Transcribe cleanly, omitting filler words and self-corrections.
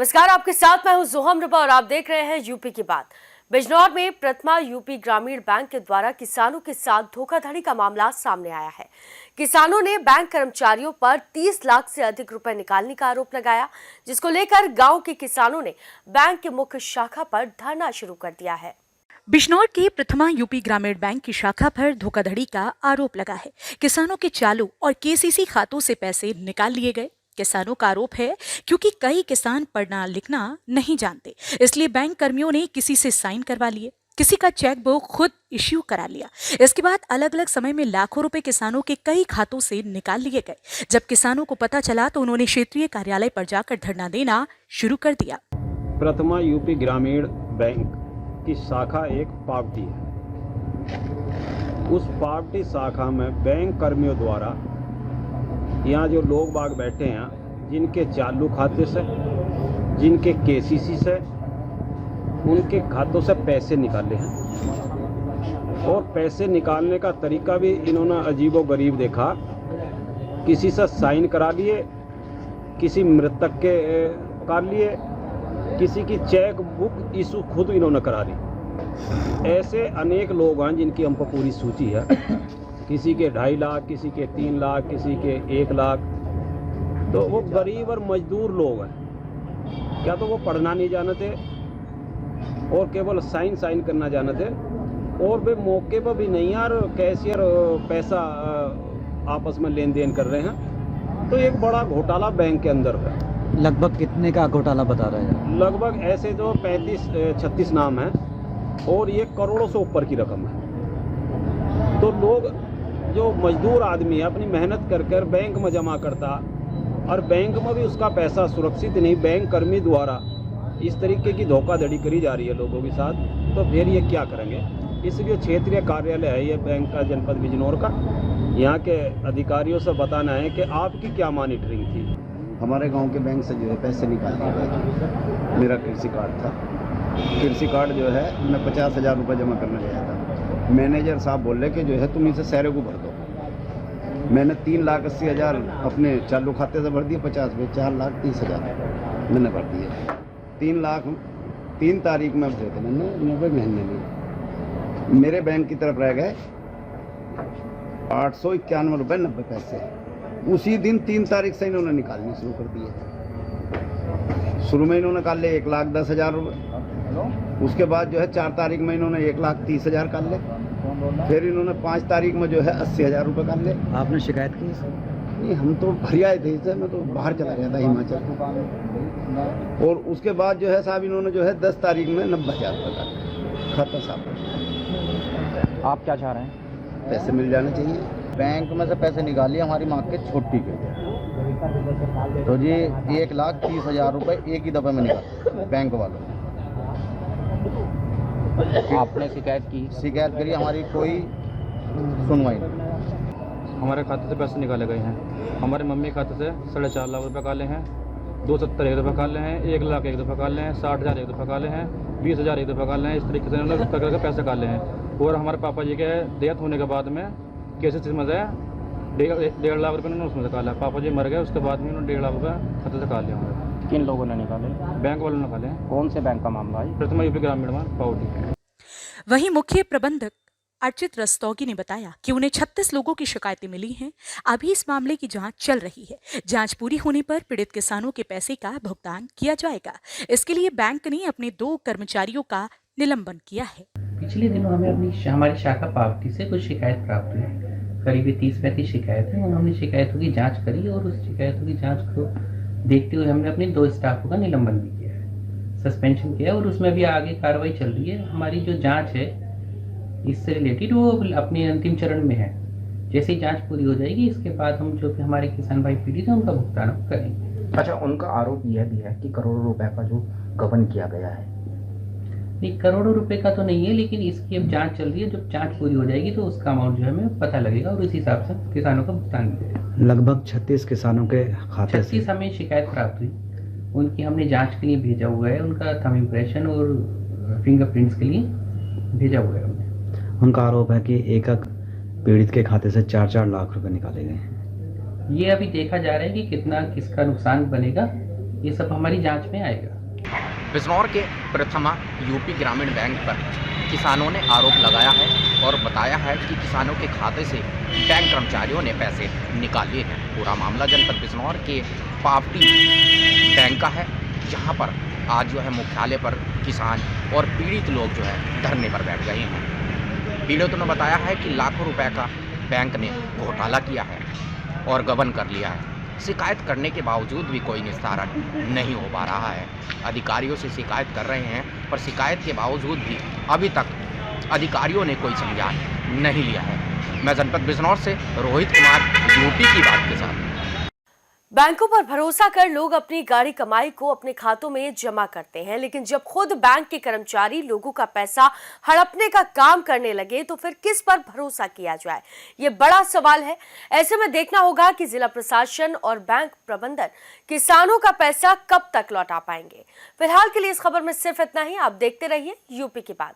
नमस्कार, आपके साथ मैं हूं जोहम रबा और आप देख रहे हैं यूपी की बात। बिजनौर में प्रथमा यूपी ग्रामीण बैंक के द्वारा किसानों के साथ धोखाधड़ी का मामला सामने आया है। किसानों ने बैंक कर्मचारियों पर 30 लाख से अधिक रुपए निकालने का आरोप लगाया, जिसको लेकर गांव के किसानों ने बैंक के मुख्य शाखा पर धरना शुरू कर दिया है। बिजनौर के प्रथमा यूपी ग्रामीण बैंक की शाखा पर धोखाधड़ी का आरोप लगा है। किसानों के चालू और केसीसी खातों से पैसे निकाल लिए गए। किसानों का आरोप है क्योंकि कई किसान पढ़ना लिखना नहीं जानते, इसलिए बैंक कर्मियों ने किसी से साइन करवा लिए, किसी का चेक बुक खुद इश्यू करा लिया। इसके बाद अलग अलग समय में लाखों रुपए किसानों के कई खातों से निकाल लिए गए। जब किसानों को पता चला तो उन्होंने क्षेत्रीय कार्यालय पर जाकर धरना देना शुरू कर दिया। प्रथमा यूपी ग्रामीण बैंक की शाखा एक पावटी है। उस पावटी शाखा में बैंक कर्मियों द्वारा यहाँ जो लोग बाग बैठे हैं, जिनके चालू खाते से, जिनके केसीसी से, उनके खातों से पैसे निकाले हैं। और पैसे निकालने का तरीका भी इन्होंने अजीबोगरीब देखा। किसी से साइन करा लिए, किसी मृतक के कर लिए, किसी की चेक बुक इशू खुद इन्होंने करा ली। ऐसे अनेक लोग हैं जिनकी हम पर पूरी सूची है। किसी के 2.5 लाख, किसी के 3 लाख, किसी के 1 लाख। तो वो गरीब और मजदूर लोग हैं। क्या तो वो पढ़ना नहीं जानते और केवल साइन करना जानते, और वे मौके पर भी नहीं यार कैशियर पैसा आपस में लेन देन कर रहे हैं। तो एक बड़ा घोटाला बैंक के अंदर है। लगभग कितने का घोटाला बता रहे हैं? लगभग ऐसे जो 35-36 नाम हैं और ये करोड़ों से ऊपर की रकम है। तो लोग जो मजदूर आदमी है अपनी मेहनत कर कर बैंक में जमा करता, और बैंक में भी उसका पैसा सुरक्षित नहीं, बैंक कर्मी द्वारा इस तरीके की धोखाधड़ी करी जा रही है लोगों के साथ, तो फिर ये क्या करेंगे। इसलिए क्षेत्रीय कार्यालय है ये बैंक का, जनपद बिजनौर का। यहाँ के अधिकारियों से बताना है कि आपकी क्या मॉनिटरिंग थी। हमारे गांव के बैंक से जो है पैसे निकाल लिए गए। मेरा कृषि कार्ड था। कृषि कार्ड जो है मैं 50,000 रुपये जमा करने गया था। मैनेजर साहब बोले कि जो है तुम इसे सारे को भर दो। मैंने 3,80,000 अपने चालू खाते से भर दिए, 50 में 4,30,000 मैंने भर दिए। 3 तारीख में भरे थे मैंने, 90 महीने में। मेरे बैंक की तरफ रह गए 891 रुपये 90 पैसे। उसी दिन 3 तारीख से इन्होंने निकालने शुरू कर दिए। शुरू में इन्होंने निकाल ले 1,10,000 रुपये। उसके बाद जो है 4 तारीख में इन्होंने 1,30,000 कर ले। फिर इन्होंने 5 तारीख में जो है 80,000 रुपये कर ले। आपने शिकायत की? नहीं, हम तो भर आए थे इससे, मैं तो बाहर चला गया था हिमाचल। और उसके बाद जो है साहब इन्होंने जो है 10 तारीख में 90,000 रुपये कर ले खाता साहब। आप क्या चाह रहे हैं? पैसे मिल जाने चाहिए। बैंक में से पैसे निकालिए हमारी माँ के छोटी के, तो जी 1,30,000 रुपये एक ही दफे में निकाल बैंक वालों। आपने शिकायत की? शिकायत करी, हमारी कोई सुनवाई नहीं। हमारे खाते से पैसे निकाले गए हैं। हमारे मम्मी खाते से 4.5 लाख रुपये काले हैं, 270 एक दफ़ा काले हैं, 1 लाख एक दफ़ा काले हैं, 60,000 एक दफ़ा काले हैं, 20,000 एक दफ़ा काले हैं। इस तरीके से उन्होंने करके पैसे काले हैं। और हमारे पापा जी के डेथ होने के बाद में केसेस में से 1.5 लाख रुपये उन्होंने उसमें से काला। पापा जी मर गए, उसके बाद में उन्होंने 1.5 लाख रुपये खाते से काल लिया हमारे। किन लोगों ने निकाले? बैंक वालों ने निकाले हैं। कौन से बैंक का मामला है? प्रथमा यूपी ग्रामीण में पावटी। वहीं मुख्य प्रबंधक अर्चित रस्तोगी ने बताया कि उन्हें 36 लोगों की शिकायतें मिली हैं। अभी इस मामले की जांच चल रही है। जांच पूरी होने पर पीड़ित किसानों के पैसे का भुगतान किया जाएगा। इसके लिए बैंक ने अपने 2 कर्मचारियों का निलंबन किया है। पिछले दिनों हमें हमारी शाखा पावती से कुछ शिकायत प्राप्त हुई। करीब 30-35 शिकायत है और हमने शिकायतों की जाँच करी और उस शिकायतों की जाँच को देखते हुए हमने अपने 2 स्टाफों का निलंबन भी किया है, सस्पेंशन किया, और उसमें भी आगे कार्रवाई चल रही है। हमारी जो जांच है इससे रिलेटेड वो अपने अंतिम चरण में है। जैसे ही जांच पूरी हो जाएगी इसके बाद हम जो भी हमारे किसान भाई पीड़ित हैं उनका भुगतान करेंगे। अच्छा, उनका आरोप यह भी है कि करोड़ों रुपए का जो गबन किया गया है। नहीं, करोड़ों रुपए का तो नहीं है, लेकिन इसकी अब जाँच चल रही है। जब जाँच पूरी हो जाएगी तो उसका अमाउंट जो है हमें पता लगेगा और उस हिसाब से किसानों का भुगतान मिलेगा। लगभग 36 किसानों के खाते 36 हमें शिकायत प्राप्त हुई, उनकी हमने जांच के लिए भेजा हुआ है। उनका थंब इम्प्रेशन और फिंगरप्रिंट्स के लिए भेजा हुआ है हमने। उनका आरोप है कि एक पीड़ित के खाते से 4-4 लाख रुपए निकाले गए हैं। ये अभी देखा जा रहा है कि कितना किसका नुकसान बनेगा ये सब हमारी जांच में आएगा। बिजनौर के प्रथमा यूपी ग्रामीण बैंक पर किसानों ने आरोप लगाया है और बताया है कि किसानों के खाते से बैंक कर्मचारियों ने पैसे निकाल लिए हैं। पूरा मामला जनपद बिजनौर के पावटी बैंक का है, जहां पर आज जो है मुख्यालय पर किसान और पीड़ित लोग जो है धरने पर बैठ गए हैं। पीड़ितों ने बताया है कि लाखों रुपए का बैंक ने घोटाला किया है और गबन कर लिया है। शिकायत करने के बावजूद भी कोई निस्तारण नहीं हो पा रहा है। अधिकारियों से शिकायत कर रहे हैं, पर शिकायत के बावजूद भी अभी तक अधिकारियों ने कोई संज्ञान नहीं लिया है। मैं जनपद बिजनौर से रोहित कुमार, यूपी की बात के साथ। बैंकों पर भरोसा कर लोग अपनी गाढ़ी कमाई को अपने खातों में जमा करते हैं, लेकिन जब खुद बैंक के कर्मचारी लोगों का पैसा हड़पने का काम करने लगे तो फिर किस पर भरोसा किया जाए, ये बड़ा सवाल है। ऐसे में देखना होगा कि जिला प्रशासन और बैंक प्रबंधन किसानों का पैसा कब तक लौटा पाएंगे। फिलहाल के लिए इस खबर में सिर्फ इतना ही। आप देखते रहिए यूपी की बात।